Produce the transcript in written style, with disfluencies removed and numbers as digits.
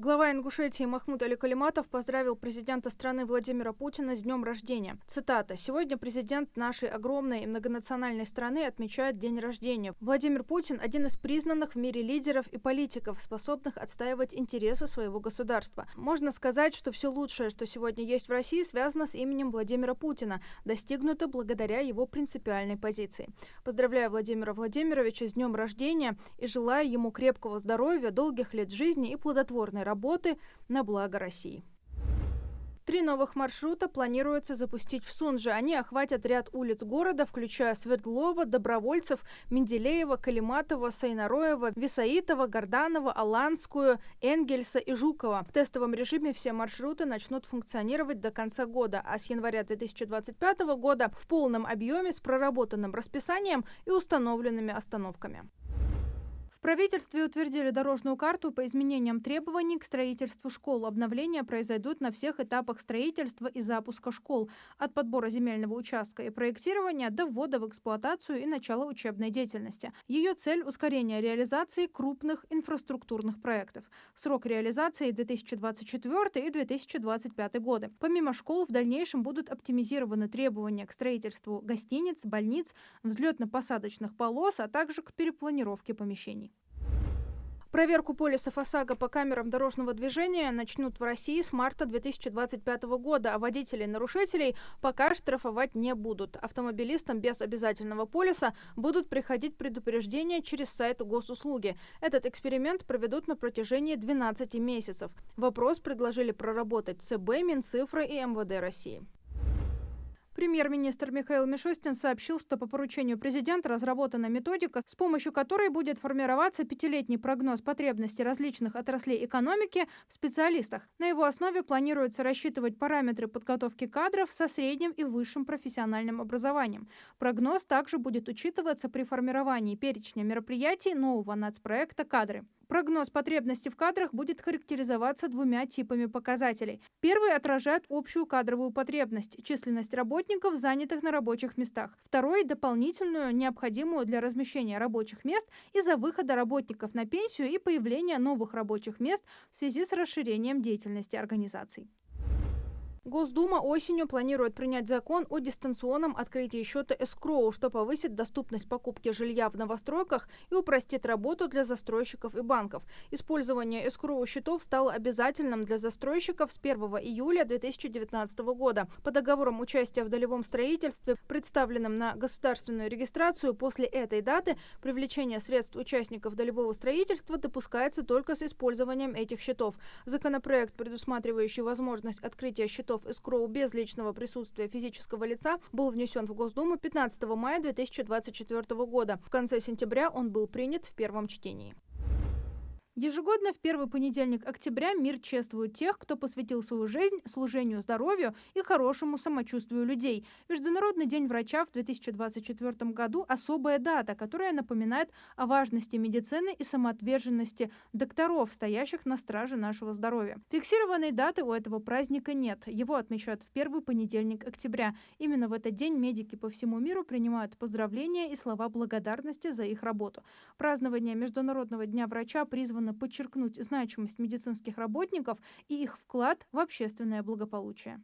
Глава Ингушетии Махмуд Али Калиматов поздравил президента страны Владимира Путина с днем рождения. Цитата: «Сегодня президент нашей огромной и многонациональной страны отмечает день рождения. Владимир Путин – один из признанных в мире лидеров и политиков, способных отстаивать интересы своего государства. Можно сказать, что все лучшее, что сегодня есть в России, связано с именем Владимира Путина, достигнуто благодаря его принципиальной позиции. Поздравляю Владимира Владимировича с днем рождения и желаю ему крепкого здоровья, долгих лет жизни и плодотворной работы на благо России». 3 новых маршрута планируется запустить в Сунже. Они охватят ряд улиц города, включая Свердлова, Добровольцев, Менделеева, Калиматова, Сайнароева, Висаитова, Горданова, Аланскую, Энгельса и Жукова. В тестовом режиме все маршруты начнут функционировать до конца года, а с января 2025 года в полном объеме с проработанным расписанием и установленными остановками. В правительстве утвердили дорожную карту по изменениям требований к строительству школ. Обновления произойдут на всех этапах строительства и запуска школ, от подбора земельного участка и проектирования до ввода в эксплуатацию и начала учебной деятельности. Ее цель – ускорение реализации крупных инфраструктурных проектов. Срок реализации – 2024 и 2025 годы. Помимо школ, в дальнейшем будут оптимизированы требования к строительству гостиниц, больниц, взлетно-посадочных полос, а также к перепланировке помещений. Проверку полисов ОСАГО по камерам дорожного движения начнут в России с марта 2025 года, а водителей-нарушителей пока штрафовать не будут. Автомобилистам без обязательного полиса будут приходить предупреждения через сайт госуслуги. Этот эксперимент проведут на протяжении 12 месяцев. Вопрос предложили проработать ЦБ, Минцифры и МВД России. Премьер-министр Михаил Мишустин сообщил, что по поручению президента разработана методика, с помощью которой будет формироваться пятилетний прогноз потребностей различных отраслей экономики в специалистах. На его основе планируется рассчитывать параметры подготовки кадров со средним и высшим профессиональным образованием. Прогноз также будет учитываться при формировании перечня мероприятий нового нацпроекта «Кадры». Прогноз потребностей в кадрах будет характеризоваться двумя типами показателей. Первый отражает общую кадровую потребность – численность работников, занятых на рабочих местах. Второй – дополнительную, необходимую для размещения рабочих мест из-за выхода работников на пенсию и появления новых рабочих мест в связи с расширением деятельности организаций. Госдума осенью планирует принять закон о дистанционном открытии счета эскроу, что повысит доступность покупки жилья в новостройках и упростит работу для застройщиков и банков. Использование эскроу счетов стало обязательным для застройщиков с 1 июля 2019 года. По договорам участия в долевом строительстве, представленным на государственную регистрацию, после этой даты привлечение средств участников долевого строительства допускается только с использованием этих счетов. Законопроект, предусматривающий возможность открытия счетов эскроу без личного присутствия физического лица, был внесен в Госдуму 15 мая 2024 года. В конце сентября он был принят в первом чтении. Ежегодно в первый понедельник октября мир чествует тех, кто посвятил свою жизнь служению здоровью и хорошему самочувствию людей. Международный день врача в 2024 году – особая дата, которая напоминает о важности медицины и самоотверженности докторов, стоящих на страже нашего здоровья. Фиксированной даты у этого праздника нет. Его отмечают в первый понедельник октября. Именно в этот день медики по всему миру принимают поздравления и слова благодарности за их работу. Празднование Международного дня врача призвано подчеркнуть значимость медицинских работников и их вклад в общественное благополучие.